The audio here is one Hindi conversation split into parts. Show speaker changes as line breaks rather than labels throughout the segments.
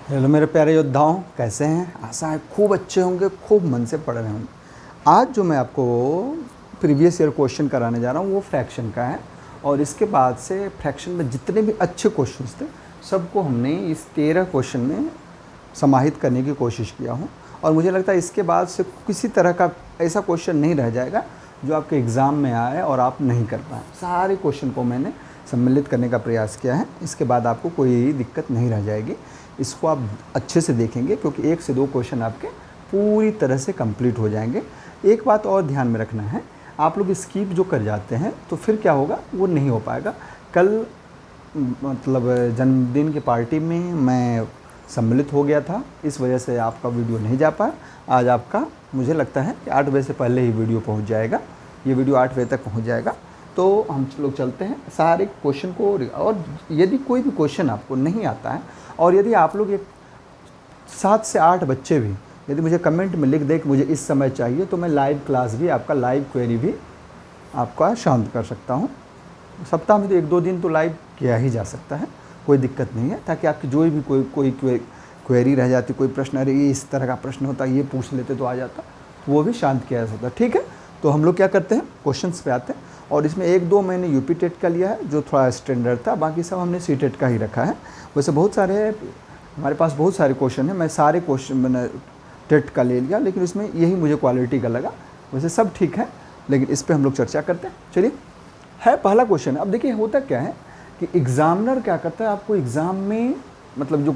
हेलो मेरे प्यारे योद्धाओं, कैसे हैं? आशा है खूब अच्छे होंगे, खूब मन से पढ़ रहे होंगे। आज जो मैं आपको प्रीवियस ईयर क्वेश्चन कराने जा रहा हूँ वो फ्रैक्शन का है और इसके बाद से फ्रैक्शन में जितने भी अच्छे क्वेश्चंस थे सबको हमने इस 13 क्वेश्चन में समाहित करने की कोशिश किया हूँ। और मुझे लगता है इसके बाद से किसी तरह का ऐसा क्वेश्चन नहीं रह जाएगा जो आपके एग्ज़ाम में आए और आप नहीं कर पाए। सारे क्वेश्चन को मैंने सम्मिलित करने का प्रयास किया है। इसके बाद आपको कोई दिक्कत नहीं रह जाएगी। इसको आप अच्छे से देखेंगे क्योंकि 1 से 2 क्वेश्चन आपके पूरी तरह से कंप्लीट हो जाएंगे। एक बात और ध्यान में रखना है, आप लोग स्किप जो कर जाते हैं तो फिर क्या होगा, वो नहीं हो पाएगा। कल मतलब जन्मदिन की पार्टी में मैं सम्मिलित हो गया था, इस वजह से आपका वीडियो नहीं जा पाया। आज आपका मुझे लगता है कि 8 बजे से पहले ही वीडियो पहुंच जाएगा। ये वीडियो 8 बजे तक पहुंच जाएगा। तो हम लोग चलते हैं सारे क्वेश्चन को। और यदि कोई भी क्वेश्चन आपको नहीं आता है और यदि आप लोग एक 7 से 8 बच्चे भी यदि मुझे कमेंट में लिख दें कि मुझे इस समय चाहिए, तो मैं लाइव क्लास भी, आपका लाइव क्वेरी भी आपका शांत कर सकता हूँ। सप्ताह में तो 1-2 दिन तो लाइव किया ही जा सकता है, कोई दिक्कत नहीं है। ताकि आपकी जो भी कोई क्वेरी रह जाती, कोई प्रश्न, अरे ये इस तरह का प्रश्न होता, ये पूछ लेते तो आ जाता, तो वो भी शांत किया जा सकता। ठीक है, तो हम लोग क्या करते हैं, क्वेश्चंस पे आते हैं। और इसमें 1-2 मैंने यूपी टेट का लिया है जो थोड़ा स्टैंडर्ड था, बाकी सब हमने सी टेट का ही रखा है। वैसे बहुत सारे हमारे पास बहुत सारे क्वेश्चन हैं, मैं सारे क्वेश्चन मैंने टेट का ले लिया, लेकिन इसमें यही मुझे क्वालिटी का लगा। वैसे सब ठीक है, लेकिन इस पर हम लोग चर्चा करते हैं। चलिए, है पहला क्वेश्चन। अब देखिए होता क्या है कि एग्ज़ामिनर क्या करता है, आपको एग्ज़ाम में मतलब जो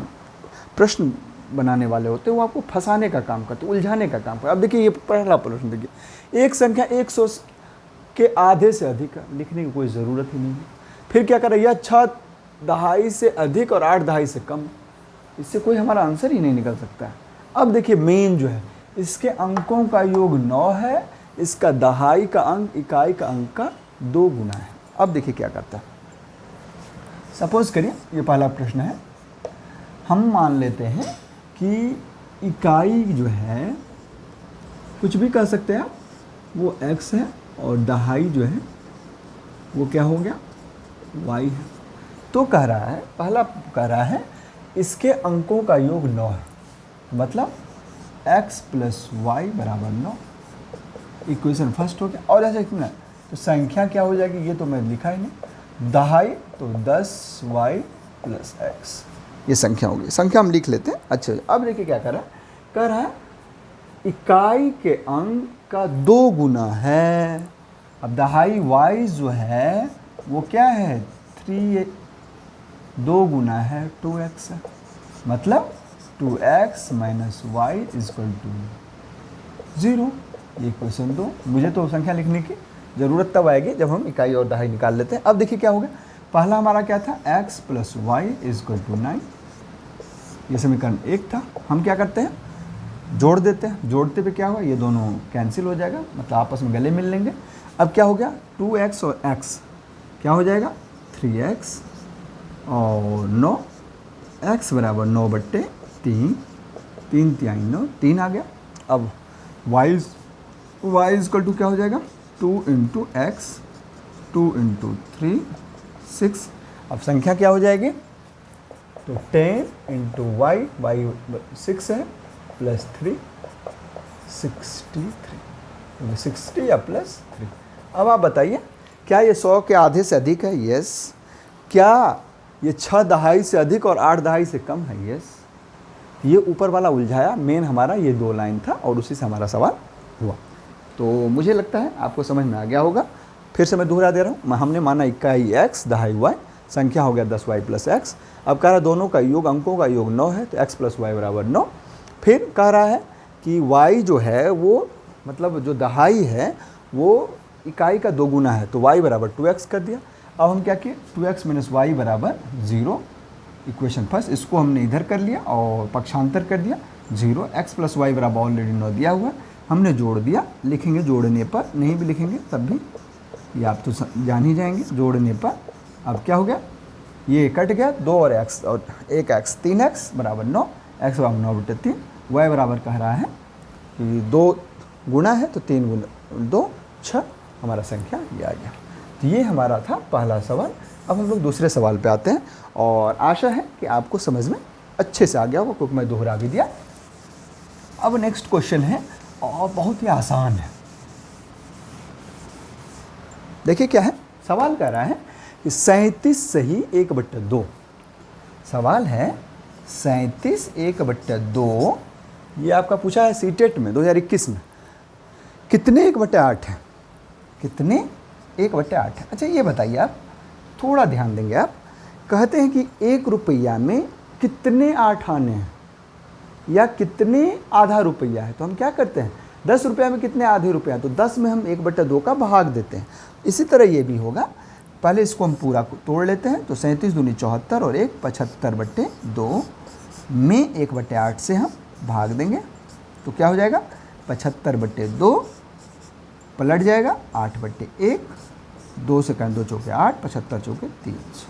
प्रश्न बनाने वाले होते हैं वो आपको फंसाने का काम करते हैं, उलझाने का काम करते हैं। अब देखिए ये पहला प्रश्न देखिए, एक संख्या 100 के आधे से अधिक है, लिखने की कोई ज़रूरत ही नहीं है। फिर क्या कर रहा है, यह 6 दहाई से अधिक और 8 दहाई से कम। इससे कोई हमारा आंसर ही नहीं निकल सकता है। अब देखिए मेन जो है, इसके अंकों का योग 9 है, इसका दहाई का अंक इकाई का अंक का 2 गुना है। अब देखिए क्या करता है, सपोज करिए ये पहला प्रश्न है। हम मान लेते हैं कि इकाई जो है, कुछ भी कह सकते हैं आप, वो x है और दहाई जो है वो क्या हो गया, y है। तो कह रहा है, पहला कह रहा है इसके अंकों का योग 9 है, मतलब x + y = 9। इक्वेशन फर्स्ट हो गया। और ऐसा क्यों ना, तो संख्या क्या हो जाएगी, ये तो मैं लिखा ही नहीं, दहाई तो 10y + x, ये संख्या होगी। संख्या हम लिख लेते हैं। अच्छा, अब देखिए क्या कर रहा है, कह रहा है इकाई के अंक का 2 गुना है। अब दहाई y जो है वो क्या है, 3, 2 गुना है 2x है, मतलब 2x - y = 0। ये क्वेश्चन 2। मुझे तो संख्या लिखने की ज़रूरत तब आएगी जब हम इकाई और दहाई निकाल लेते हैं। अब देखिए क्या हो गया, पहला हमारा क्या था, x + y = 9। ये समीकरण 1 था। हम क्या करते हैं, जोड़ देते हैं। जोड़ते पे क्या होगा, ये दोनों कैंसिल हो जाएगा, मतलब आपस में गले मिल लेंगे। अब क्या हो गया, 2x और x क्या हो जाएगा, 3x और 9, x = 9/3, 3 × 9, 3 आ गया। अब y = क्या हो जाएगा, 2 × x, 2 × 3, 6। अब संख्या क्या हो जाएगी, तो 10 × y 6 है, +3, 63, 60 या +3। अब आप बताइए, क्या ये 100 के आधे से अधिक है, यस। क्या ये 6 दहाई से अधिक और 8 दहाई से कम है, यस। ये ऊपर वाला उलझाया, मेन हमारा ये 2 लाइन था और उसी से हमारा सवाल हुआ। तो मुझे लगता है आपको समझ में आ गया होगा। फिर से मैं दोहरा दे रहा हूँ, हमने माना इकाई x, दहाई y, संख्या हो गया 10y + x। अब कह रहा है दोनों का योग, अंकों का योग 9 है, तो x + y = 9। फिर कह रहा है कि y जो है वो, मतलब जो दहाई है वो इकाई का 2 गुना है, तो y = 2x कर दिया। अब हम क्या किए, 2x - y = 0। इक्वेशन फर्स्ट, इसको हमने इधर कर लिया और पक्षांतर कर दिया 0। x + y = ऑलरेडी 9 दिया हुआ है, हमने जोड़ दिया। लिखेंगे जोड़ने पर, नहीं भी लिखेंगे तब भी ये आप तो जान ही जाएंगे जोड़ने पर। अब क्या हो गया, ये कट गया, 2 और x और 1x, 3x = 9, x = 9/3, y बराबर कह रहा है कि 2 गुना है, तो 3 × 2 6, हमारा संख्या ये आ गया। तो ये हमारा था पहला सवाल। अब हम लोग दूसरे सवाल पे आते हैं और आशा है कि आपको समझ में अच्छे से आ गया होगा क्योंकि मैं दोहरा भी दिया। अब नेक्स्ट क्वेश्चन है और बहुत ही आसान है। देखिए क्या है, सवाल कह रहा है कि 37 सही 1/2। सवाल है 37 1/2, ये आपका पूछा है सीटेट में 2021 में। कितने 1/8 है? कितने 1/8 है? अच्छा ये बताइए, आप थोड़ा ध्यान देंगे। आप कहते हैं कि 1 रुपया में कितने 8 आने हैं या कितने आधा रुपया है, तो हम क्या करते हैं 10 रुपया में कितने आधे रुपया, तो 10 में हम 1/2 का भाग देते हैं। इसी तरह ये भी होगा, पहले इसको हम पूरा तोड़ लेते हैं, तो 37 दूनी 74 और 1 75/2 में 1/8 से हम भाग देंगे, तो क्या हो जाएगा 75/2 पलट जाएगा 8/1, 2 से करें 2 चौके 8, 75 चौके 300।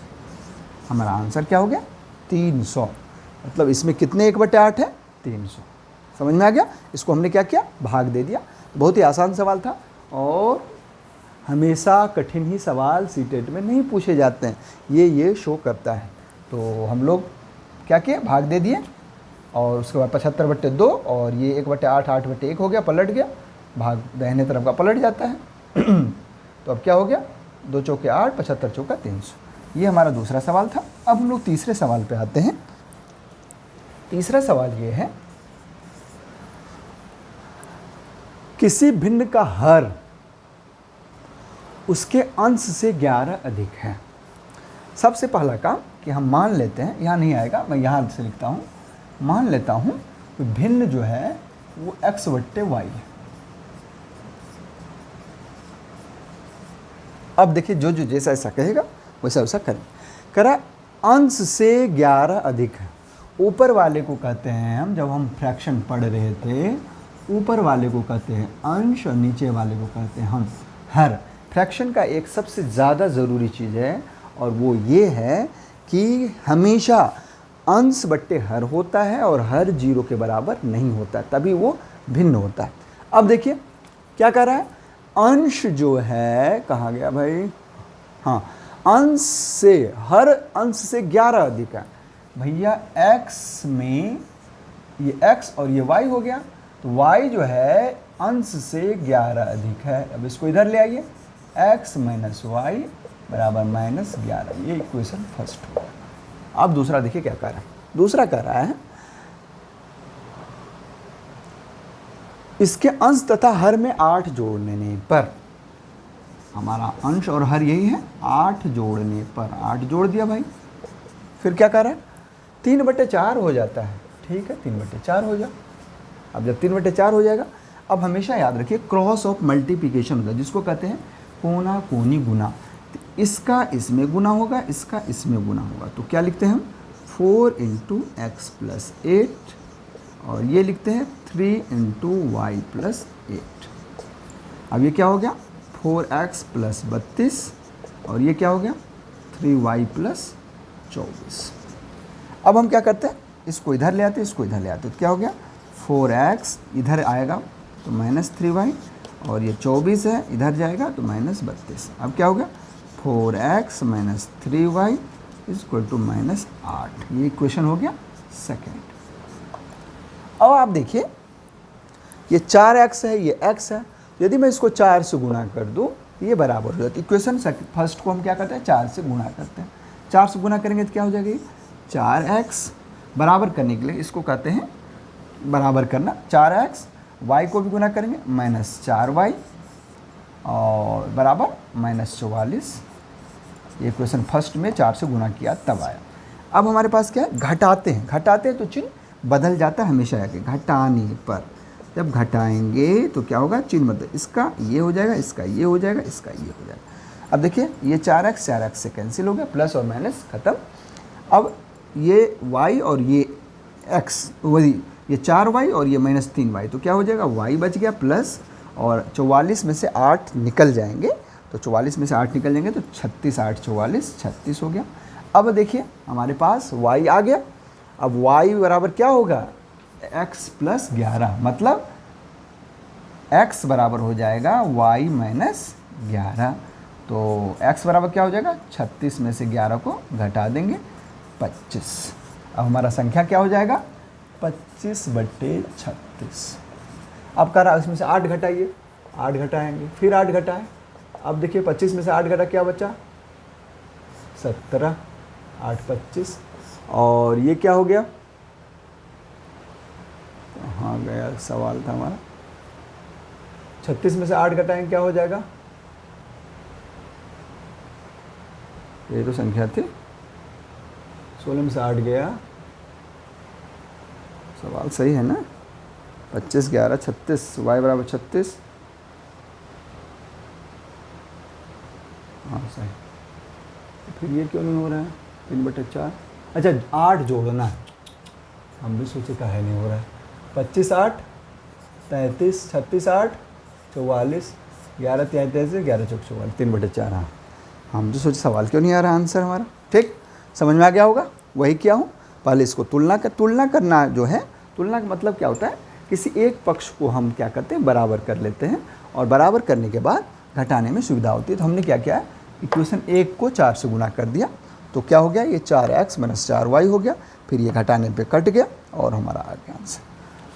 हमारा आंसर क्या हो गया 300। मतलब इसमें कितने 1/8 है 300। समझ में आ गया? इसको हमने क्या किया, भाग दे दिया। बहुत ही आसान सवाल था और हमेशा कठिन ही सवाल सीटेट में नहीं पूछे जाते हैं, ये शो करता है। तो हम लोग क्या किए, भाग दे दिए और उसके बाद 75/2 और ये 1/8 8/1 हो गया, पलट गया, भाग दाहिने तरफ का पलट जाता है। तो अब क्या हो गया 2 चौके 8, 75 चौका 300। ये हमारा दूसरा सवाल था। अब हम लोग तीसरे सवाल पे आते हैं। तीसरा सवाल ये है, किसी भिन्न का हर उसके अंश से 11 अधिक है। सबसे पहला काम कि हम मान लेते हैं, यहाँ नहीं आएगा, मैं यहाँ से लिखता हूँ, मान लेता हूँ कि भिन्न जो है वो x/y है। अब देखिए जो जैसा ऐसा कहेगा वैसा वैसा करें। करा अंश से 11 अधिक है। ऊपर वाले को कहते हैं हम, जब हम फ्रैक्शन पढ़ रहे थे, ऊपर वाले को कहते हैं अंश और नीचे वाले को कहते हैं हम हर। फ्रैक्शन का एक सबसे ज़्यादा ज़रूरी चीज़ है और वो ये है कि हमेशा अंश बट्टे हर होता है और हर 0 के बराबर नहीं होता, तभी वो भिन्न होता है। अब देखिए क्या कर रहा है, अंश जो है कहाँ गया भाई, हाँ, अंश से हर अंश से 11 अधिक है भैया। x में ये x और ये y हो गया, तो y जो है अंश से 11 अधिक है। अब इसको इधर ले आइए, x - y बराबर -11। ये इक्वेशन फर्स्ट हुआ। अब दूसरा देखिए क्या कर रहा है। दूसरा कह रहा है इसके अंश तथा हर में 8 जोड़ने पर, हमारा अंश और हर यही है, 8 जोड़ने पर 8 जोड़ दिया भाई। फिर क्या कर रहा है 3/4 हो जाता है। ठीक है 3/4 हो जाए। अब जब 3/4 हो जाएगा, अब हमेशा याद रखिए क्रॉस ऑफ मल्टीप्लिकेशन होगा, जिसको कहते हैं कोना कोनी गुना। इसका इसमें गुना होगा, इसका इसमें गुना होगा, तो क्या लिखते हैं हम 4 × x + 8 और ये लिखते हैं 3 × y + 8। अब ये क्या हो गया 4x + 32 और ये क्या हो गया 3y + 24। अब हम क्या करते हैं, इसको इधर ले आते हैं, इसको इधर ले आते हैं, तो क्या हो गया 4x इधर आएगा तो -3y और ये 24 है, इधर जाएगा तो -32। अब क्या हो गया 4x - 3y = -8। ये इक्वेशन हो गया सेकेंड। अब आप देखिए ये 4x है, ये x है, यदि मैं इसको 4 से गुणा कर दूं ये बराबर हो जाती है। इक्वेशन फर्स्ट को हम क्या करते हैं 4 से गुणा करते हैं। 4 से गुणा करेंगे तो क्या हो जाएगी 4x। बराबर करने के लिए इसको कहते हैं बराबर करना, 4x, y को भी गुना करेंगे -4y और बराबर -44। ये इक्वेशन फर्स्ट में 4 से गुना किया तब आया। अब हमारे पास क्या है, घटाते हैं तो चिन्ह बदल जाता है हमेशा आगे। घटाने पर जब घटाएंगे तो क्या होगा, चिन्ह बदल, इसका ये हो जाएगा, इसका ये हो जाएगा, इसका ये हो जाएगा। अब देखिए ये 4x से कैंसिल हो गया, प्लस और माइनस खत्म। अब ये y और ये x वही, ये 4y और ये -3y, तो क्या हो जाएगा y बच गया प्लस, और 44 में से 8 निकल जाएंगे, तो 44 में से 8 निकल जाएंगे तो 36 8 44 36 हो गया। अब देखिए हमारे पास y आ गया। अब y बराबर क्या होगा x + 11, मतलब x बराबर हो जाएगा y - 11। तो x बराबर क्या हो जाएगा 36 में से 11 को घटा देंगे 25। अब हमारा संख्या क्या हो जाएगा 25/36। अब कह रहा इसमें से 8 घटाइए, 8 घटाएंगे, फिर 8 घटाएं। अब देखिए 25 में से 8 घटा क्या बचा 17, 8 25, और ये क्या हो गया, कहाँ गया सवाल था हमारा, 36 में से 8 घटाएं क्या हो जाएगा, ये तो संख्या थी, 16 में से 8 गया, सवाल सही है ना, 25 11 36, y बराबर 36, हाँ सही। तो फिर ये क्यों नहीं हो रहा है 3/4, अच्छा 8 जोड़ना है, हम भी सोचे काहे नहीं हो रहा है, 25 8 33, 36 8 44, 11 33, 11 चौक 44, 3/4, हाँ हम तो सोचे सवाल क्यों नहीं आ रहा आंसर हमारा। ठीक, समझ में आ गया होगा। वही क्या हो, पहले इसको तुलना करना जो है, तुलना का मतलब क्या होता है, किसी एक पक्ष को हम क्या करते हैं बराबर कर लेते हैं, और बराबर करने के बाद घटाने में सुविधा होती है। तो हमने क्या किया, इक्वेशन 1 को 4 से गुणा कर दिया, तो क्या हो गया, ये 4x - 4y हो गया, फिर ये घटाने पे कट गया और हमारा आ गया आंसर।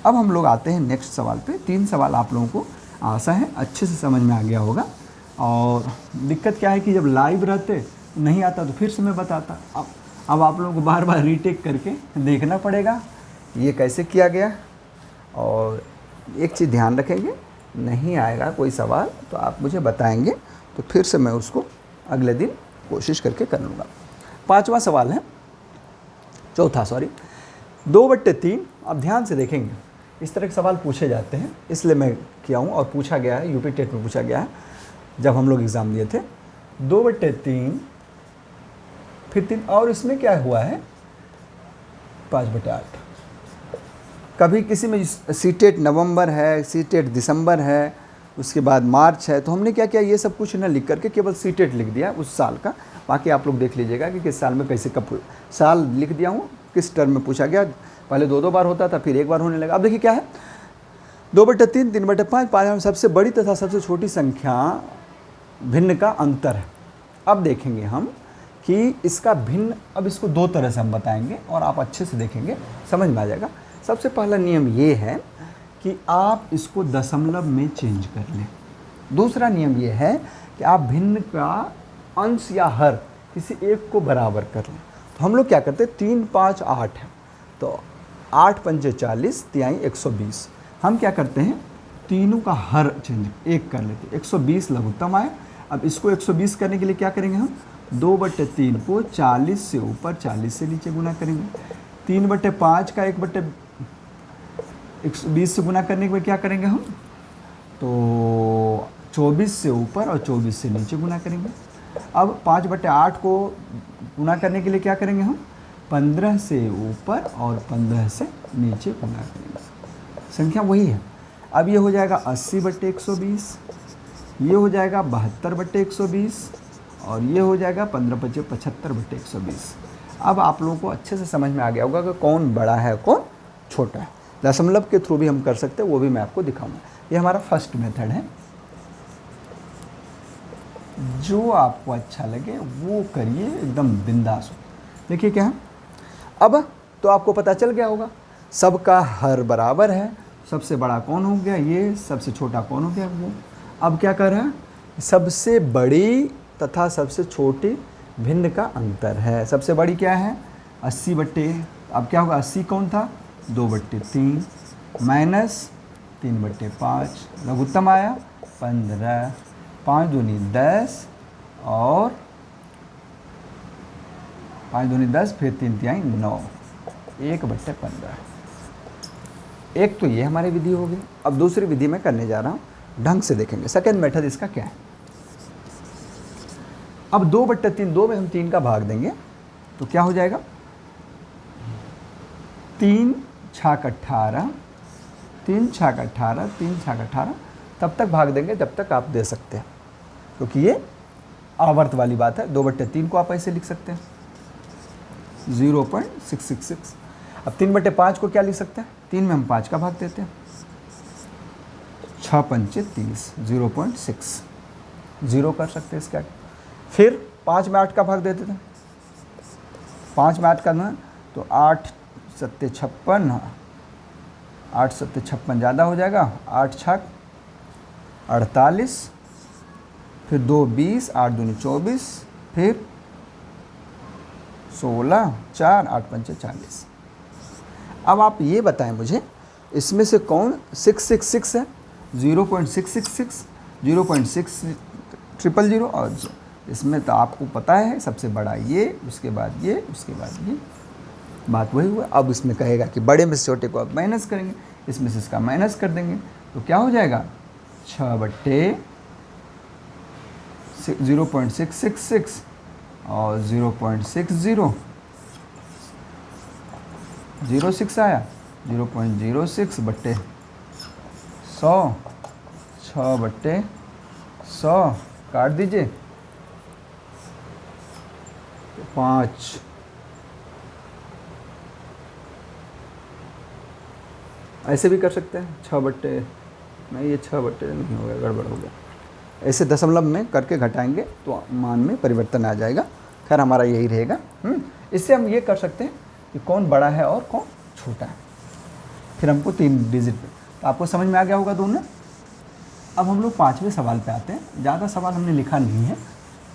अब हम लोग आते हैं नेक्स्ट सवाल पे। 3 सवाल आप लोगों को आशा है अच्छे से समझ में आ गया होगा। और दिक्कत क्या है कि जब लाइव रहते नहीं आता तो फिर से मैं बताता, अब आप लोगों को बार बार रीटेक करके देखना पड़ेगा ये कैसे किया गया। और एक चीज़ ध्यान रखेंगे, नहीं आएगा कोई सवाल तो आप मुझे बताएंगे, तो फिर से मैं उसको अगले दिन कोशिश करके कर लूँगा। 5वां सवाल है, चौथा सॉरी, 2/3। अब ध्यान से देखेंगे, इस तरह के सवाल पूछे जाते हैं, इसलिए मैं किया हूँ, और पूछा गया है यूपी टेट में पूछा गया है जब हम लोग एग्ज़ाम दिए थे। 2/3 फिर 3, और इसमें क्या हुआ है 5/8। कभी किसी में सीटेट नवंबर है, सीटेट दिसंबर है, उसके बाद मार्च है, तो हमने क्या किया, ये सब कुछ ना लिख करके केवल सीटेट लिख दिया उस साल का। बाकी आप लोग देख लीजिएगा कि किस साल में कैसे कब साल लिख दिया हूँ, किस टर्म में पूछा गया। पहले 2 बार होता था, फिर 1 बार होने लगा। अब देखिए क्या है, 2/3, 3/5, 5 में सबसे बड़ी तथा सबसे छोटी संख्या भिन्न का अंतर है। अब देखेंगे हम कि इसका भिन्न, अब इसको 2 तरह से हम बताएंगे और आप अच्छे से देखेंगे समझ में आ जाएगा। सबसे पहला नियम ये है कि आप इसको दशमलव में चेंज कर लें। दूसरा नियम ये है कि आप भिन्न का अंश या हर किसी एक को बराबर कर लें। तो हम लोग क्या करते हैं, 3 5 8 है, तो 8 पंचे 40, 3 120। हम क्या करते हैं, तीनों का हर चेंज 1 कर लेते हैं, 120 लघुत्तम आए। अब इसको 120 करने के लिए क्या करेंगे हम, 2/3 को 40 से ऊपर 40 से नीचे गुना करेंगे। 3/5 का 1/120 से गुना करने के बाद क्या करेंगे हम, तो 24 से ऊपर और 24 से नीचे गुना करेंगे। अब 5/8 को गुना करने के लिए क्या करेंगे हम, 15 से ऊपर और 15 से नीचे गुना करेंगे। संख्या वही है। अब ये हो जाएगा 80/120, ये हो जाएगा 72/120, और ये हो जाएगा 15 × 5 = 75/120। अब आप लोगों को अच्छे से समझ में आ गया होगा कि कौन बड़ा है कौन छोटा है। दशमलव के थ्रू भी हम कर सकते हैं, वो भी मैं आपको दिखाऊंगा। ये हमारा फर्स्ट मेथड है, जो आपको अच्छा लगे वो करिए, एकदम बिंदास हो। देखिए क्या है, अब तो आपको पता चल गया होगा सबका हर बराबर है, सबसे बड़ा कौन हो गया ये, सबसे छोटा कौन हो गया वो। अब क्या कर रहा है, सबसे बड़ी तथा सबसे छोटी भिन्न का अंतर है। सबसे बड़ी क्या है 80 अब क्या होगा, 80 कौन था 2/3 माइनस 3/5, लघुत्तम आया 15, 5 दूनी 10 और 5 दूनी 10, फिर 3 तिहाई 9, 1/15। एक तो ये हमारी विधि होगी। अब दूसरी विधि में करने जा रहा हूँ, ढंग से देखेंगे। सेकेंड मेथड इसका क्या है, अब 2/3, 2 में हम 3 का भाग देंगे तो क्या हो जाएगा, 3 छाक 18, 3 छाक 18, 3 छाक 18, तब तक भाग देंगे जब तक आप दे सकते हैं, क्योंकि ये आवर्त वाली बात है। 2/3 को आप ऐसे लिख सकते हैं 0.666। अब 3/5 को क्या लिख सकते हैं, 3 में हम 5 का भाग देते हैं, 6 पंचे 30, 0.6, 0 कर सकते हैं इसका। फिर 5 में 8 का भाग देते थे, 5 में 8 करना तो 8 सत्ते 56, 8 सत्ते 56 ज़्यादा हो जाएगा, 8 छक 48, फिर 2 20, 8 दूनी 24, फिर 16, 4 8 पंचे 40। अब आप ये बताएं मुझे, इसमें से कौन 666 है? 0.666, 0.6000 और इसमें तो आपको पता है सबसे बड़ा ये, उसके बाद ये, उसके बाद ये। बात वही हुआ। अब इसमें कहेगा कि बड़े में से छोटे को आप माइनस करेंगे, इसमें से इसका माइनस कर देंगे, तो क्या हो जाएगा 6/0.666 और 0.6006 आया, 0.06/100, 6/100 काट दीजिए, 5। ऐसे भी कर सकते हैं 6/, नहीं ये 6/, नहीं होगा, गड़बड़ हो गया। ऐसे दशमलव में करके घटाएंगे तो मान में परिवर्तन आ जाएगा। खैर हमारा यही रहेगा। इससे हम ये कर सकते हैं कि कौन बड़ा है और कौन छोटा है। फिर हमको 3 डिजिट पे, तो आपको समझ में आ गया होगा दोनों। अब हम लोग 5वें सवाल पे आते हैं। ज़्यादा सवाल हमने लिखा नहीं है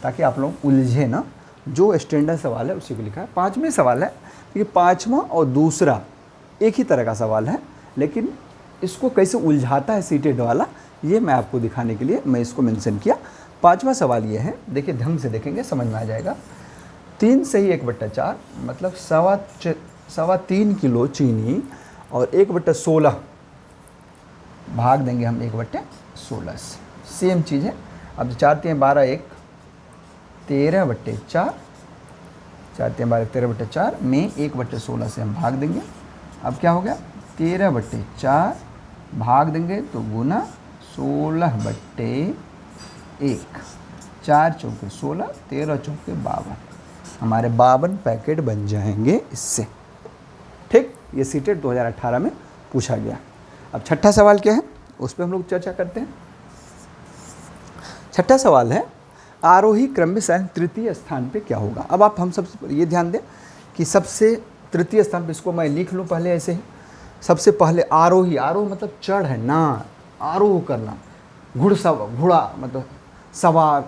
ताकि आप लोग उलझे ना, जो स्टैंडर्ड सवाल है उसी को लिखा है। 5वें सवाल है, ये 5वां और दूसरा एक ही तरह का सवाल है, लेकिन इसको कैसे उलझाता है सीटेड वाला, ये मैं आपको दिखाने के लिए मैं इसको मेंशन किया। 5वां सवाल ये है, देखिए ढंग से देखेंगे समझ में आ जाएगा। 3 सही 1/4 मतलब 3.25 किलो चीनी और 1/16 भाग देंगे हम 1/16 से। सेम चीज़ है। अब 4 3 12 1 13/4, 4 3 12 13/4 में 1/16 से हम भाग देंगे। अब क्या हो गया 13/4 भाग देंगे तो गुना 16/1, 4 चौके 16, 13 चौके 52, हमारे 52 पैकेट बन जाएंगे इससे। ठीक, ये सीटेट 2018 में पूछा गया। अब छठा सवाल क्या है उस पर हम लोग चर्चा करते हैं। छठा सवाल है, आरोही क्रम में तृतीय स्थान पे क्या होगा। अब आप हम सबसे ये ध्यान दें कि सबसे तृतीय स्थान पे, इसको मैं लिख लूँ पहले ऐसे ही। सबसे पहले आरोही, आरोह मतलब चढ़ है ना, आरोह करना, घोड़ा मतलब सवार,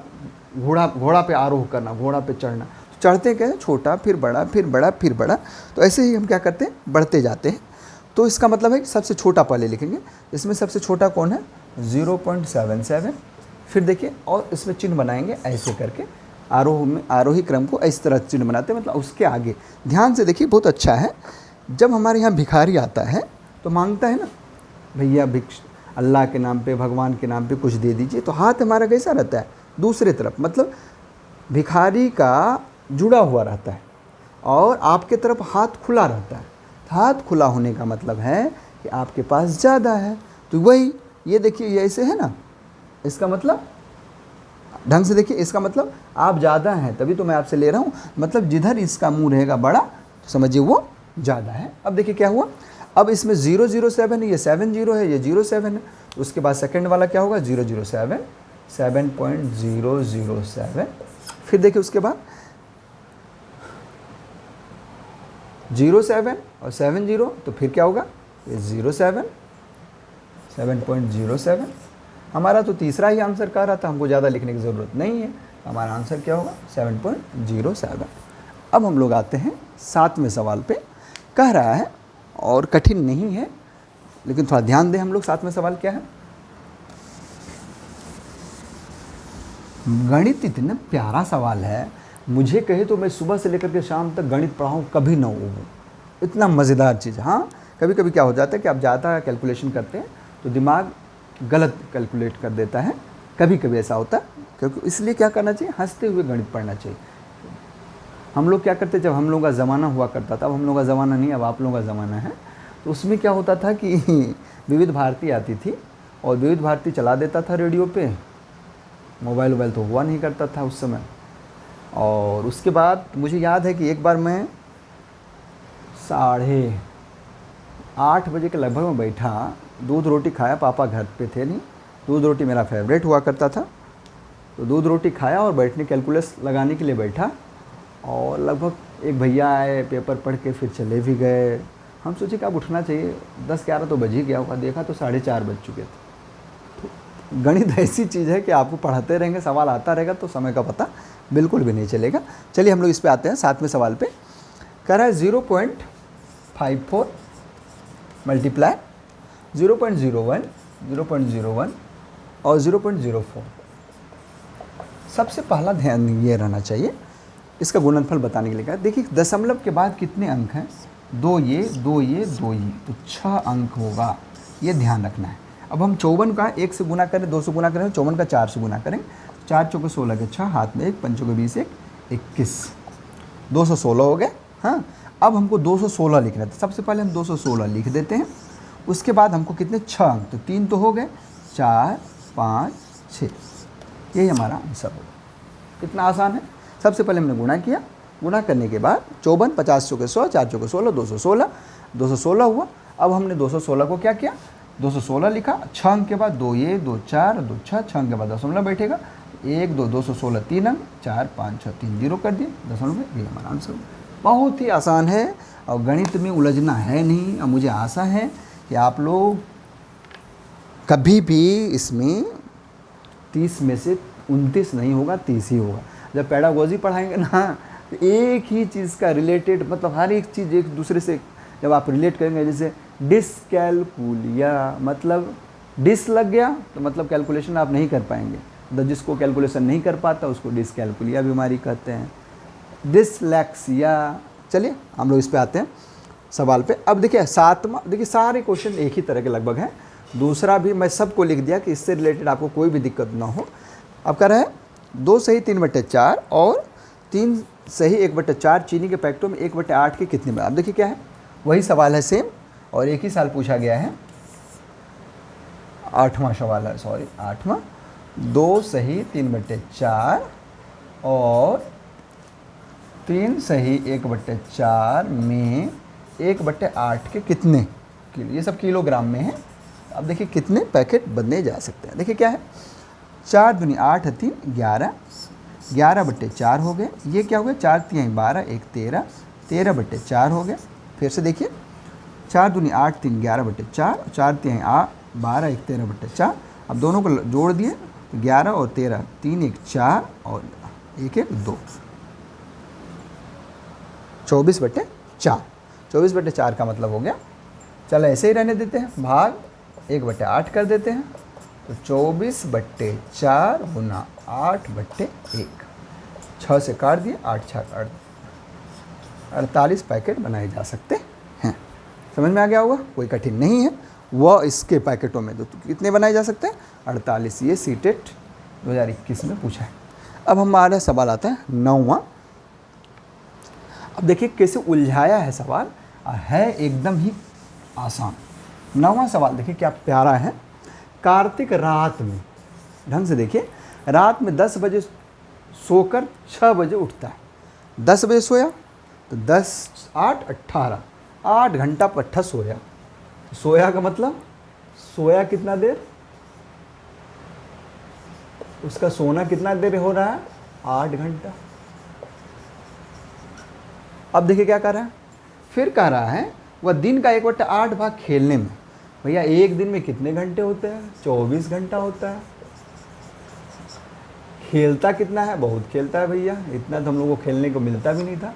घोड़ा पे आरोह करना, घोड़ा पे चढ़ना। तो चढ़ते क्या है, छोटा फिर बड़ा फिर बड़ा फिर बड़ा, तो ऐसे ही हम क्या करते हैं बढ़ते जाते हैं। तो इसका मतलब है कि सबसे छोटा पहले लिखेंगे। इसमें सबसे छोटा कौन है 0.77। फिर देखिए और इसमें चिन्ह बनाएंगे ऐसे करके, आरोह में आरोही क्रम को इस तरह चिन्ह बनाते हैं, मतलब उसके आगे। ध्यान से देखिए बहुत अच्छा है। जब हमारे यहाँ भिखारी आता है तो मांगता है ना, भैया अल्लाह के नाम पे, भगवान के नाम पे कुछ दे दीजिए, तो हाथ हमारा कैसा रहता है दूसरे तरफ, मतलब भिखारी का जुड़ा हुआ रहता है और आपके तरफ हाथ खुला रहता है। हाथ खुला होने का मतलब है कि आपके पास ज़्यादा है। तो वही ये देखिए ये ऐसे है ना, इसका मतलब ढंग से देखिए, इसका मतलब आप ज़्यादा हैं, तभी तो मैं आपसे ले रहा हूँ। मतलब जिधर इसका मुंह रहेगा बड़ा तो समझिए वो ज़्यादा है। अब देखिए क्या हुआ, अब इसमें 007 है, ये 70 है, ये 07 है। उसके बाद सेकंड वाला क्या होगा 007, 7.007। फिर देखिए उसके बाद 07 और 70, तो फिर क्या होगा ये 07, 7.07। हमारा तो तीसरा ही आंसर कह रहा था, हमको ज़्यादा लिखने की ज़रूरत नहीं है। हमारा आंसर क्या होगा 7.07। अब हम लोग आते हैं 7वें सवाल पे। कह रहा है और कठिन नहीं है, लेकिन थोड़ा ध्यान दें हम लोग। 7वें सवाल क्या है, गणित इतना प्यारा सवाल है, मुझे कहे तो मैं सुबह से लेकर के शाम तक गणित पढ़ाऊँ कभी ना हो, इतना मज़ेदार चीज़। हाँ कभी कभी क्या हो जाता है कि आप ज़्यादा कैलकुलेशन करते हैं तो दिमाग गलत कैलकुलेट कर देता है, कभी कभी ऐसा होता है। क्योंकि इसलिए क्या करना चाहिए, हंसते हुए गणित पढ़ना चाहिए। हम लोग क्या करते, जब हम लोगों का ज़माना हुआ करता था, अब हम लोगों का ज़माना नहीं, अब आप लोगों का ज़माना है, तो उसमें क्या होता था कि विविध भारती आती थी और विविध भारती चला देता था रेडियो पे। मोबाइल तो हुआ नहीं करता था उस समय। और उसके बाद मुझे याद है कि एक बार मैं 8:30 बजे के लगभग में बैठा, दूध रोटी खाया, पापा घर पे थे नहीं, दूध रोटी मेरा फेवरेट हुआ करता था, तो दूध रोटी खाया और बैठने कैलकुलस लगाने के लिए बैठा। और लगभग एक भैया आए, पेपर पढ़ के फिर चले भी गए। हम सोचे कि अब उठना चाहिए, 10-11 तो बज ही गया होगा, देखा तो 4:30 बज चुके थे। तो गणित ऐसी चीज़ है कि आपको पढ़ाते रहेंगे, सवाल आता रहेगा तो समय का पता बिल्कुल भी नहीं चलेगा। चलिए हम लोग इस पे आते हैं, 7वें सवाल पे। कह रहा है 0.54 मल्टीप्लाई 0.01, 0.01 और 0.04। सबसे पहला ध्यान ये रहना चाहिए, इसका गुणनफल बताने के लिए कहा। देखिए दशमलव के बाद कितने अंक हैं, 2 ये 2 ये 2 ये, तो 6 अंक होगा, ये ध्यान रखना है। अब हम 54 का 1 से गुना करें, 2 से गुना करें, 54 का 4 से गुना करें, 4 चौके 16 के 6, हाथ में 1, 5 चौके 20, 1, 21, 216 हो गए। हाँ, अब हमको 216 लिखना था। सबसे पहले हम 216 लिख देते हैं। उसके बाद हमको कितने 6 अंक, तो 3 तो हो गए, 4 5 6, यही हमारा आंसर होगा। कितना आसान है। सबसे पहले हमने गुणा किया, गुणा करने के बाद 54, 50 चौके 100, 4 चौके 16, 216, 216 हुआ। अब हमने 216 को क्या किया, 216 लिखा, 6 अंक के बाद 2 ये 2 4 2 6, 6 अंक के बाद दशमलव बैठेगा, 1 2 216 3 अंक, 4 5 6 3 0 कर दिए दशमलव में, ये हमारा आंसर हुआ। बहुत ही आसान है और गणित में उलझना है नहीं। और मुझे आशा है कि आप लोग कभी भी इसमें 30 में से 29 नहीं होगा, 30 ही होगा। जब पेडागोजी पढ़ाएंगे ना, तो एक ही चीज़ का रिलेटेड, मतलब हर एक चीज़ एक दूसरे से जब आप रिलेट करेंगे, जैसे डिसकैलकुलिया, मतलब डिस लग गया तो मतलब कैलकुलेशन आप नहीं कर पाएंगे, तो जिसको कैलकुलेशन नहीं कर पाता उसको डिसकैलकुलिया बीमारी कहते हैं, डिसलेक्सिया। चलिए हम लोग इस पे आते हैं सवाल पे। अब देखिए 7वां, देखिए सारे क्वेश्चन एक ही तरह के लगभग हैं। दूसरा भी मैं सबको लिख दिया कि इससे रिलेटेड आपको कोई भी दिक्कत ना हो। अब कह रहा है 2 सही 3/4 और 3 सही 1/4 चीनी के पैकेटों में 1/8 के कितने में। अब देखिए क्या है, वही सवाल है सेम, और एक ही साल पूछा गया है। 8वां सवाल है, सॉरी 8वां। 2 सही 3/4 और 3 सही 1/4 में 1/8 के कितने किलो, ये सब किलोग्राम में है। अब देखिए कितने पैकेट बने जा सकते हैं। देखिए क्या है, 4 दूनी 8 3 11, 11/4 हो गए। ये क्या हो गया, 4 3 12, 1 13, 13/4 हो गए। फिर से देखिए 4 दूनी 8 3 11/4, 4 3 12, 1 13/4। अब दोनों को जोड़ दिए तो 11 और 13, 3 1 4 और 1 1 2, 24/4। 24/4 का मतलब हो गया, चलो ऐसे ही रहने देते हैं, भाग 1/8 कर देते हैं, तो 24/4 गुना 8/1, 6 से काट दिए, 8 6 8, 48 पैकेट बनाए जा सकते हैं। समझ में आ गया होगा, कोई कठिन नहीं है। वह इसके पैकेटों में तो कितने बनाए जा सकते हैं, 48। ये सीटेट 2021 में पूछा है। अब हमारा सवाल आता है 9वां। अब देखिए कैसे उलझाया है सवाल, है एकदम ही आसान। 9वां सवाल देखिए क्या प्यारा है। कार्तिक रात में, ढंग से देखिए, रात में 10 बजे सोकर 6 बजे उठता है। 10 बजे सोया तो 10 8 18, 8 घंटा पट्ठा सोया। सोया का मतलब सोया कितना देर, उसका सोना कितना देर हो रहा है, 8 घंटा। अब देखिए क्या कर रहा है, फिर कह रहा है वह दिन का 1/8 भाग खेलने में। भैया एक दिन में कितने घंटे होते हैं, 24 घंटा होता है। खेलता कितना है, बहुत खेलता है भैया, इतना तो हम लोगों को खेलने को मिलता भी नहीं था।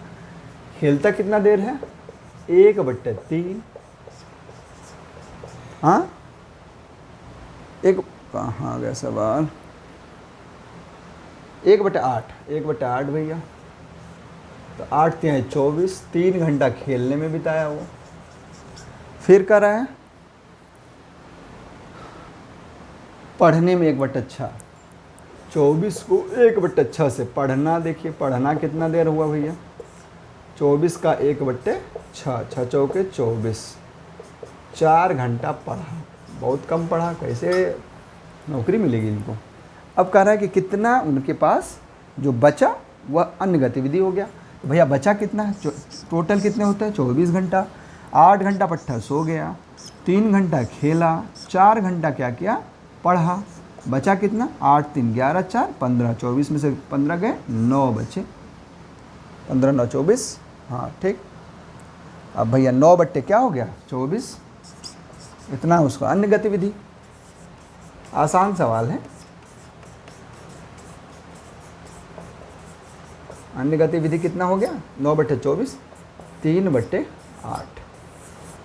खेलता कितना देर है, 1/3। हाँ, एक कहाँ गया सवाल, 1/8, 1/8 भैया, तो 8 3 24, 3 घंटा खेलने में बिताया वो। फिर कर रहा है पढ़ने में 1/6, 24 को 1/6 से पढ़ना। देखिए पढ़ना कितना देर हुआ भैया, 24 का 1/6, 6 चौके 24, 4 घंटा पढ़ा। बहुत कम पढ़ा, कैसे नौकरी मिलेगी इनको। अब कह रहा है कि कितना उनके पास जो बचा वह अन्य गतिविधि हो गया। तो भैया बचा कितना है, टोटल कितने होते हैं, 24 घंटा। 8 घंटा पट्ठा सो गया, 3 घंटा खेला, 4 घंटा क्या किया, पढ़ा। बचा कितना, 8 3 11 4 15, 24 में से 15 गए, 9 बचे। 15 9 24, हाँ ठीक। अब भैया 9 बट्टे क्या हो गया 24, इतना उसका अन्य गतिविधि। आसान सवाल है। अन्य गतिविधि कितना हो गया 9 बट्टे 24, 3 बट्टे 8,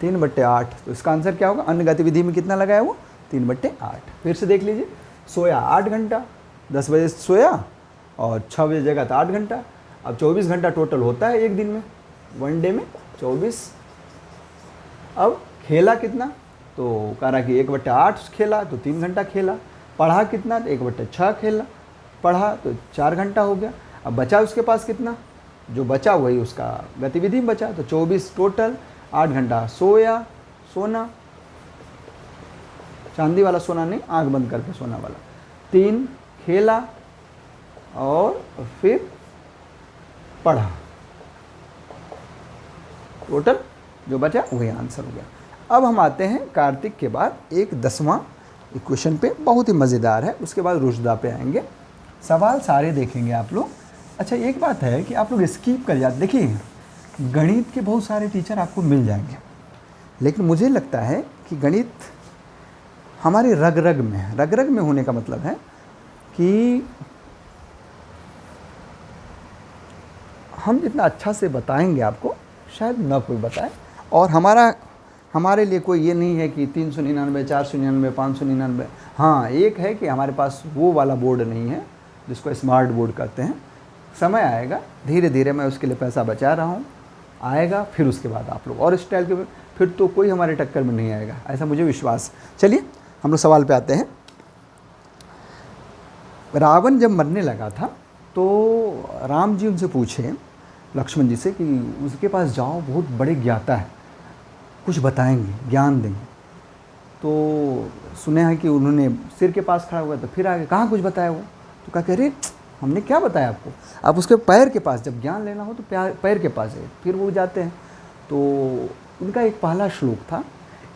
3 बट्टे 8। तो इसका आंसर क्या होगा, अन्य गतिविधि में कितना लगाया वो 3 बट्टे 8। फिर से देख लीजिए, सोया 8 घंटा, 10 बजे सोया और 6 बजे जगह तो 8 घंटा। अब 24 घंटा टोटल होता है एक दिन में, वन डे में 24। अब खेला कितना, तो कह रहा कि 1 बट्टे 8 खेला तो 3 घंटा खेला। पढ़ा कितना, तो 1 बट्टे 6 खेला पढ़ा तो 4 घंटा हो गया। अब बचा उसके पास कितना, जो बचा वही उसका गतिविधि में बचा, तो 24 टोटल। 8 घंटा सोया, सोना, चांदी वाला सोना नहीं, आंख बंद करके सोना वाला। 3 खेला और फिर पढ़ा, टोटल जो बचा वही आंसर हो गया। अब हम आते हैं कार्तिक के बाद एक 10वां इक्वेशन पे, बहुत ही मज़ेदार है। उसके बाद रुशदा पे आएंगे। सवाल सारे देखेंगे आप लोग। अच्छा एक बात है कि आप लोग स्किप कर जाते, देखिए गणित के बहुत सारे टीचर आपको मिल जाएंगे, लेकिन मुझे लगता है कि गणित हमारे रग रग में है। रग रग में होने का मतलब है कि हम जितना अच्छा से बताएंगे आपको शायद ना कोई बताए। और हमारे लिए कोई ये नहीं है कि 399, 499, 599। हाँ एक है कि हमारे पास वो वाला बोर्ड नहीं है जिसको स्मार्ट बोर्ड कहते हैं। समय आएगा, धीरे धीरे मैं उसके लिए पैसा बचा रहा हूँ, आएगा फिर उसके बाद आप लोग और स्टाइल के फिर तो कोई हमारे टक्कर में नहीं आएगा, ऐसा मुझे विश्वास। चलिए हम लोग सवाल पे आते हैं। रावण जब मरने लगा था तो राम जी उनसे पूछे, लक्ष्मण जी से, कि उसके पास जाओ, बहुत बड़े ज्ञाता है, कुछ बताएंगे, ज्ञान देंगे। तो सुने हैं कि उन्होंने सिर के पास खड़ा हुआ, तो फिर आगे कहाँ कुछ बताया वो, तो कहा कि अरे हमने क्या बताया आपको, आप उसके पैर के पास, जब ज्ञान लेना हो तो पैर के पास है। फिर वो जाते हैं तो उनका एक पहला श्लोक था,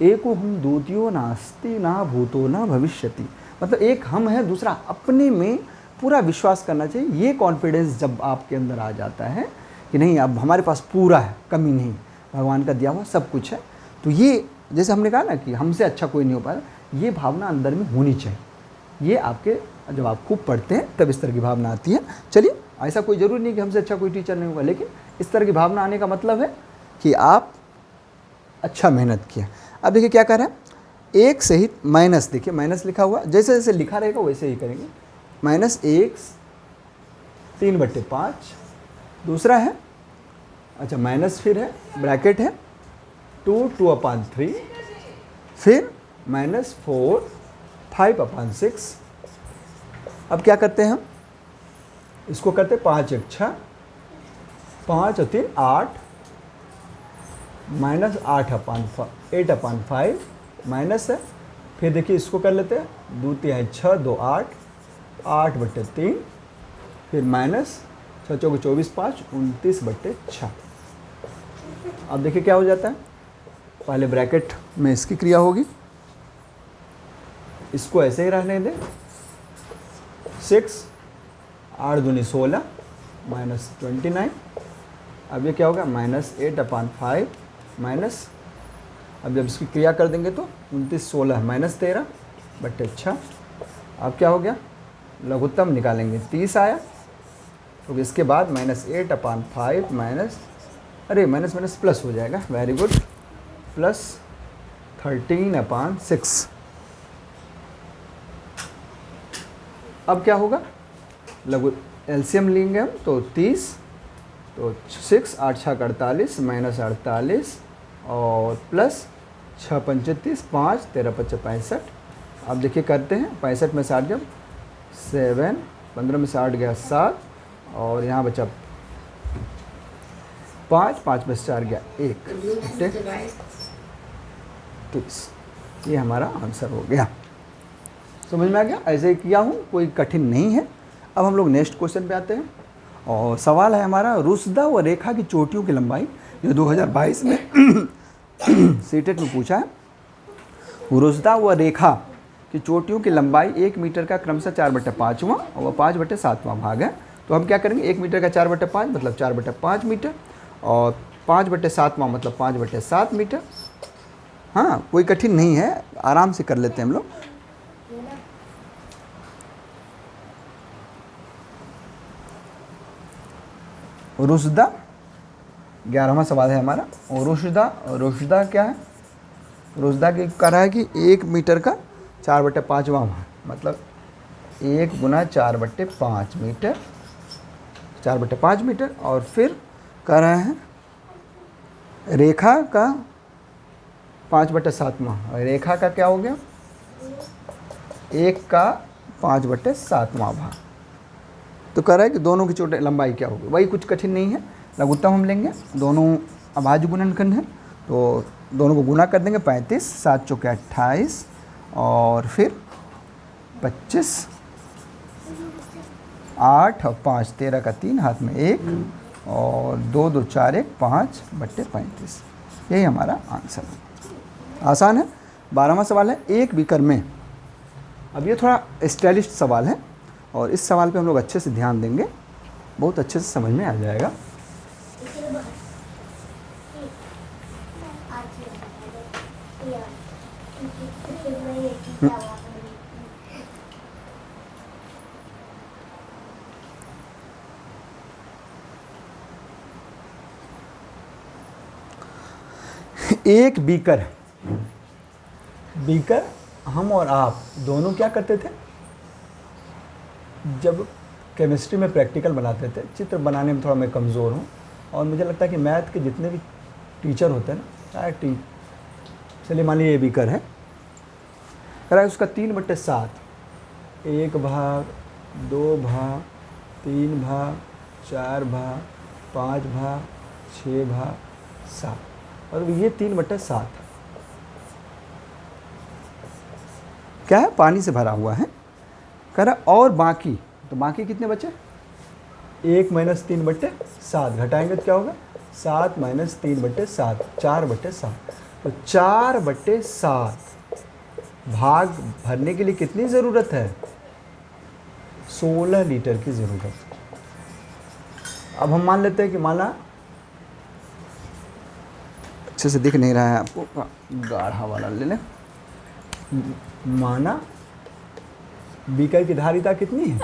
एको हम द्वितीयो नास्ति ना भूतो ना भविष्यति। मतलब एक हम है, दूसरा अपने में पूरा विश्वास करना चाहिए। ये कॉन्फिडेंस जब आपके अंदर आ जाता है कि नहीं अब हमारे पास पूरा है, कमी नहीं, भगवान का दिया हुआ सब कुछ है, तो ये जैसे हमने कहा ना कि हमसे अच्छा कोई नहीं हो पाया, ये भावना अंदर में होनी चाहिए। ये आपके जब आप खूब पढ़ते हैं तब इस तरह की भावना आती है। चलिए ऐसा कोई ज़रूरी नहीं कि हमसे अच्छा कोई टीचर नहीं होगा, लेकिन इस तरह की भावना आने का मतलब है कि आप अच्छा मेहनत किया। अब देखिए क्या कर रहा है, एक सहित माइनस, देखिए माइनस लिखा हुआ, जैसे जैसे लिखा रहेगा वैसे ही करेंगे। -1 3/5, दूसरा है अच्छा माइनस, फिर है ब्रैकेट है 2 2/3, फिर -4 5/6। अब क्या करते हैं हम, इसको करते 5 1 6, 5 और 3 8, -8/5 माइनस है। फिर देखिए इसको कर लेते हैं, 2 3 6 2 8, 8/3, फिर माइनस 6 4 24 5 29/6। अब देखिए क्या हो जाता है, पहले ब्रैकेट में इसकी क्रिया होगी, इसको ऐसे ही रहने दें, 6 8 दूनी 16 -29। अब ये क्या होगा -8/5 माइनस, अब जब इसकी क्रिया कर देंगे तो 29 16 -13/6। अब क्या हो गया, लघुत्तम निकालेंगे 30 आया, तो इसके बाद -8/5 माइनस, अरे माइनस माइनस प्लस हो जाएगा, वेरी गुड, प्लस 13/6। अब क्या होगा, लघु एलसीएम लेंगे हम तो 30, तो 6 8 6 48 -48 और प्लस 6 35 5 13 5 65। अब देखिए करते हैं, 65 में से 8 जब 7, 15 में से 8 गया 7 और यहाँ बचा 5, 5 में से 4 गया 1, 30। ये हमारा आंसर हो गया। समझ में आ गया, ऐसे ही किया हूँ, कोई कठिन नहीं है। अब हम लोग नेक्स्ट क्वेश्चन पे आते हैं और सवाल है हमारा, रुसदा व रेखा की चोटियों की लंबाई, जो 2022 में सीटेट में पूछा है। रुसदा व रेखा की चोटियों की लंबाई 1 मीटर का क्रमशः 4/5वां और 5/7वां भाग है। तो हम क्या करेंगे, 1 मीटर का 4/5 मतलब 4/5 मीटर, और 5/7 मतलब 5/7 मीटर। हाँ, कोई कठिन नहीं है, आराम से कर लेते हैं हम लोग। रुशदा 11वां सवाल है हमारा। और रुशदा क्या है, रुशदा की कह रहा है कि 1 मीटर का 4/5 मतलब 1 गुना 4/5 मीटर, 4/5 मीटर। और फिर कह रहा है रेखा का 5/7, रेखा का क्या हो गया, 1 का 5/7 भाग। तो कह रहा है कि दोनों की चौड़ाई लंबाई क्या होगी। वही कुछ कठिन नहीं है, लघुत्तम हम लेंगे, दोनों अभाज्य गुणनखंड है तो दोनों को गुना कर देंगे। 35, 7 चौके 28, और फिर 25, 8 और 5, 13 का 3, हाथ में 1, और 2 2 4 1 5/35। यही हमारा आंसर है। आसान है। 12वां सवाल है, एक बीकर में। अब ये थोड़ा स्टाइलिश सवाल है, और इस सवाल पे हम लोग अच्छे से ध्यान देंगे, बहुत अच्छे से समझ में आ जाएगा। एक बीकर, हम और आप दोनों क्या करते थे, जब केमिस्ट्री में प्रैक्टिकल बनाते थे। चित्र बनाने में थोड़ा मैं कमज़ोर हूँ, और मुझे लगता है कि मैथ के जितने भी टीचर होते हैं ना, चाहे चलिए मान लीजिए ये बीकर है, कह रहा है उसका 3/7, 1 भाग, 2 भाग, 3 भाग, 4 भाग, 5 भाग, 6 भाग, 7, और ये 3/7 है। क्या है, पानी से भरा हुआ है। कह रहा और बाकी, तो बाकी कितने बचे, 1 - 3/7, घटाएंगे तो क्या होगा, 7 - 3/7, 4/7। तो 4/7 भाग भरने के लिए कितनी ज़रूरत है, 16 लीटर की ज़रूरत। अब हम मान लेते हैं कि माना, अच्छे से दिख नहीं रहा है आपको, गाढ़ा वाला ले लें, माना बीकर की धारिता कितनी है,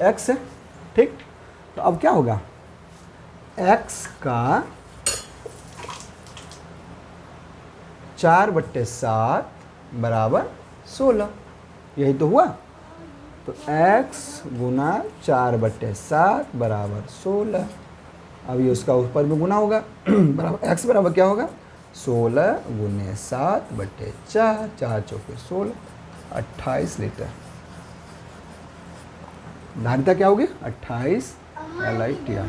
x है, ठीक। तो अब क्या होगा, x का 4/7 बराबर 16, यही तो हुआ। तो x गुना 4/7 बराबर 16। अब ये उसका ऊपर में गुना होगा बराबर x बराबर क्या होगा, 16 गुने 7/4, 4 चौके 16, 28 लीटर। धारिता क्या होगी, 28 LITR।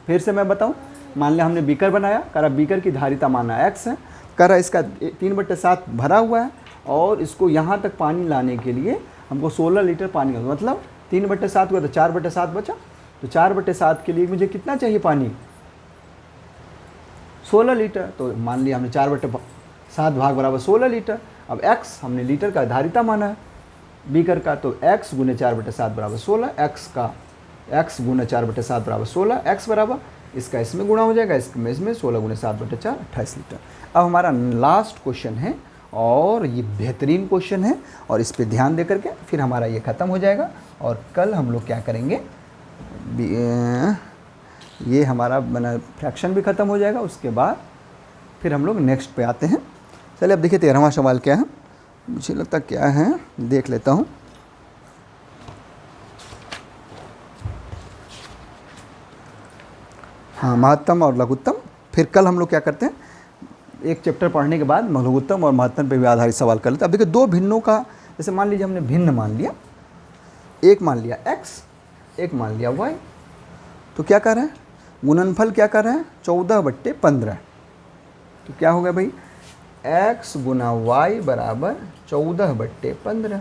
फिर से मैं बताऊं, मान लिया हमने बीकर बनाया, कह रहा बीकर की धारिता माना x है, कह रहा इसका 3/7 भरा हुआ है, और इसको यहाँ तक पानी लाने के लिए हमको 16 लीटर पानी का, मतलब 3/7 हुआ तो 4/7 बचा। तो 4/7 के लिए मुझे कितना चाहिए पानी, 16 लीटर। तो मान लिया हमने 4/7 भाग बराबर 16 लीटर। अब x हमने लीटर का धारिता माना है बीकर का, तो x गुने 4/7 बराबर 16, x गुना 4/7 बराबर 16, x बराबर इसका इसमें गुणा हो जाएगा, इसमें 16 गुने 7/4, 28 लीटर। अब हमारा लास्ट क्वेश्चन है, और ये बेहतरीन क्वेश्चन है, और इस पे ध्यान दे करके फिर हमारा ये ख़त्म हो जाएगा। और कल हम लोग क्या करेंगे, ये हमारा बना फ्रैक्शन भी ख़त्म हो जाएगा, उसके बाद फिर हम लोग नेक्स्ट पे आते हैं। चलिए अब देखिए 13वां सवाल क्या है, मुझे लगता क्या है, देख लेता हूँ। हाँ, महत्तम और लघुत्तम। फिर कल हम लोग क्या करते हैं, एक चैप्टर पढ़ने के बाद लघुत्तम और महत्तम पे भी आधारित सवाल कर लेते हैं। अब देखिए दो भिन्नों का, जैसे मान लीजिए हमने भिन्न मान लिया, एक मान लिया x, एक मान लिया y, तो क्या कर रहे हैं, गुणनफल क्या कर रहे हैं, 14/15। तो क्या होगा भाई, x गुना y बराबर 14/15।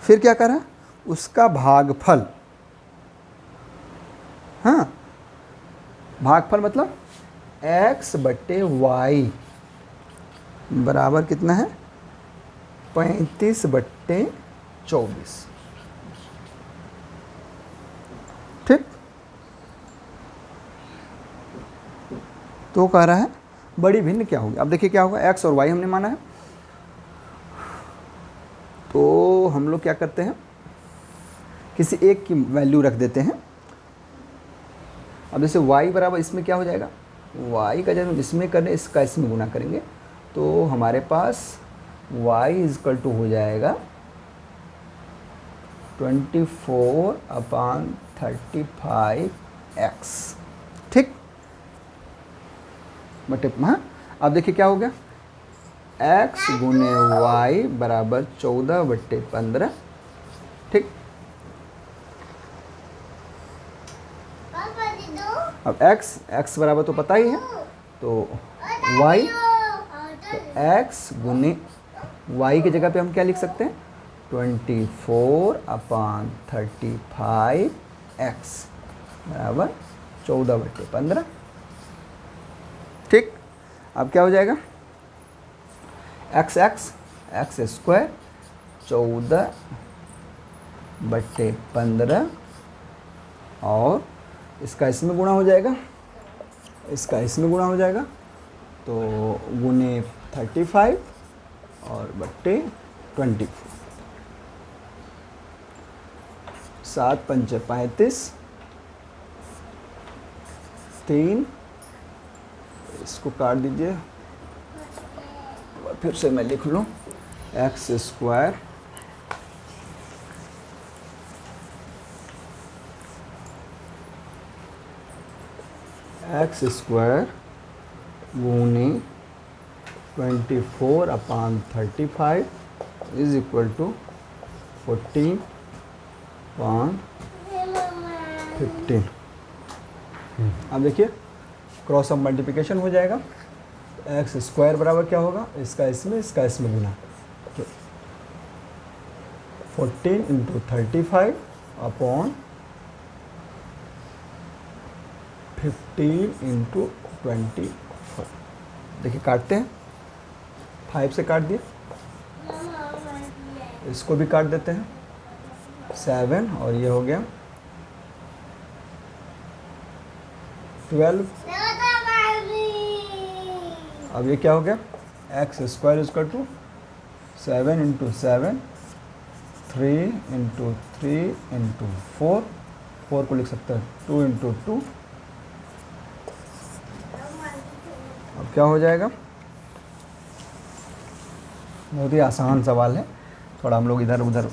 फिर क्या कर रहे हैं, उसका भागफल, हाँ भागफल मतलब x/y, बराबर कितना है 35/24। ठीक, तो कह रहा है बड़ी भिन्न क्या होगी। अब देखिए क्या होगा, x और y हमने माना है, तो हम लोग क्या करते हैं, किसी एक की वैल्यू रख देते हैं। अब जैसे y बराबर इसमें क्या हो जाएगा, y का जब इसमें करें इसका इसमें गुना करेंगे तो हमारे पास y इजकल टू हो जाएगा 24/35x। ठीक, बटे हाँ, अब देखिए क्या हो गया, x गुने y बराबर 14/15। ठीक, अब x बराबर तो पता ही है, तो y, तो x गुने y की जगह पे हम क्या लिख सकते हैं 24/35x बराबर 14/15। ठीक, अब क्या हो जाएगा, x स्क्वायर 14/15 और इसका इसमें गुणा हो जाएगा, इसका इसमें गुणा हो जाएगा, तो गुने 35 और बट्टे 24, 7 पंचे 35, 3, इसको काट दीजिए, फिर से मैं लिख लूँ x स्क्वायर गुने 24/35 इज इक्वल टू 14/15। अब देखिए क्रॉस ऑफ मल्टीप्लिकेशन हो जाएगा, एक्स स्क्वायर बराबर क्या होगा, इसका इसमें गुना, तो 14 × 35 अपॉन 15 × 24। देखिए काटते हैं, 5 से काट दिए, इसको भी काट देते हैं, 7 और ये हो गया 12। अब ये क्या हो गया, एक्स स्क्वायर इजकल टू 7 × 7, 3 × 3 × 4, 4 को लिख सकते हैं 2 × 2। अब क्या हो जाएगा, बहुत ही आसान सवाल है, थोड़ा हम लोग इधर उधर,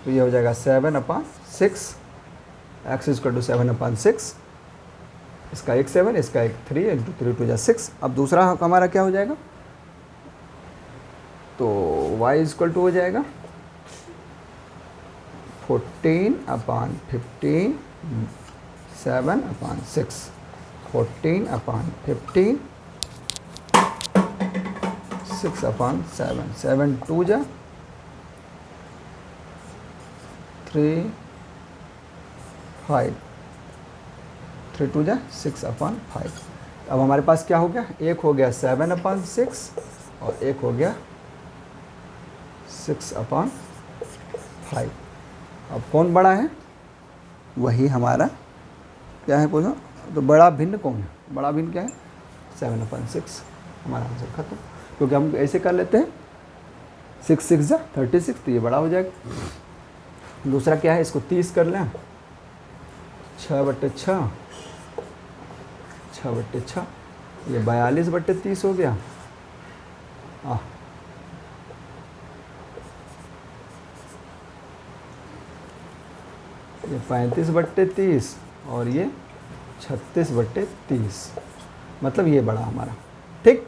तो ये हो जाएगा 7/6, एक्स इजकल टू 7/6, इसका एक 7, इसका एक 3, × 3 × 6। अब दूसरा हमारा क्या हो जाएगा, तो y इजकल टू हो जाएगा 14/15, 7/6, 14/15, 6/7, 7 2 जा 3, 5, 3 2 जा 6/5। अब हमारे पास क्या हो गया, एक हो गया 7/6 और एक हो गया 6/5। अब कौन बड़ा है, वही हमारा क्या है पूछो, तो बड़ा भिन्न कौन है, बड़ा भिन्न क्या है 7/6। हमारा आंसर खत्म, क्योंकि हम ऐसे कर लेते हैं 6 6 जा 36, तो ये बड़ा हो जाएगा। दूसरा क्या है, इसको 30 कर लें, 6/6, 6/6, ये 42/30 हो गया। ये 35/30 और ये 36/30, मतलब ये बड़ा हमारा। ठीक,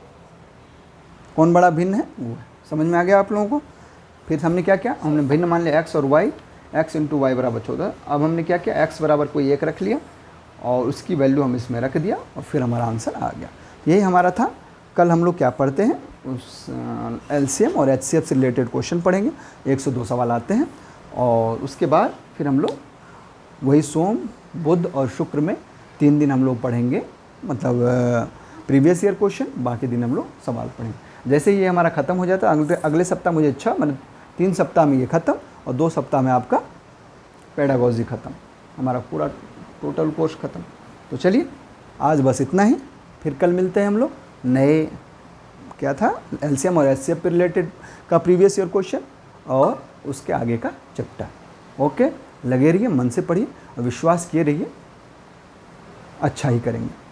कौन बड़ा भिन्न है वो है, समझ में आ गया आप लोगों को। फिर हमने क्या किया, हमने भिन्न मान लिया x और y, x × y बराबर 14। अब हमने क्या किया, x बराबर कोई एक रख लिया और उसकी वैल्यू हम इसमें रख दिया और फिर हमारा आंसर आ गया। यही हमारा था। कल हम लोग क्या पढ़ते हैं, उस LCM और HCF से रिलेटेड क्वेश्चन पढ़ेंगे, 102 सवाल आते हैं, और उसके बाद फिर हम लोग वही सोम बुध और शुक्र में 3 दिन हम लोग पढ़ेंगे, मतलब प्रीवियस ईयर क्वेश्चन, बाकी दिन हम लोग सवाल पढ़ेंगे। जैसे ये हमारा ख़त्म हो जाता है, अगले सप्ताह मुझे मतलब 3 सप्ताह में ये ख़त्म और 2 सप्ताह में आपका पेडागॉजी ख़त्म, हमारा पूरा टोटल कोर्स ख़त्म। तो चलिए आज बस इतना ही, फिर कल मिलते हैं हम लोग नए, क्या था, एलसीएम और एचसीएफ पे रिलेटेड का प्रीवियस ईयर क्वेश्चन और उसके आगे का चैप्टर। ओके, लगे रहिए, मन से पढ़िए और विश्वास किए रहिए, अच्छा ही करेंगे।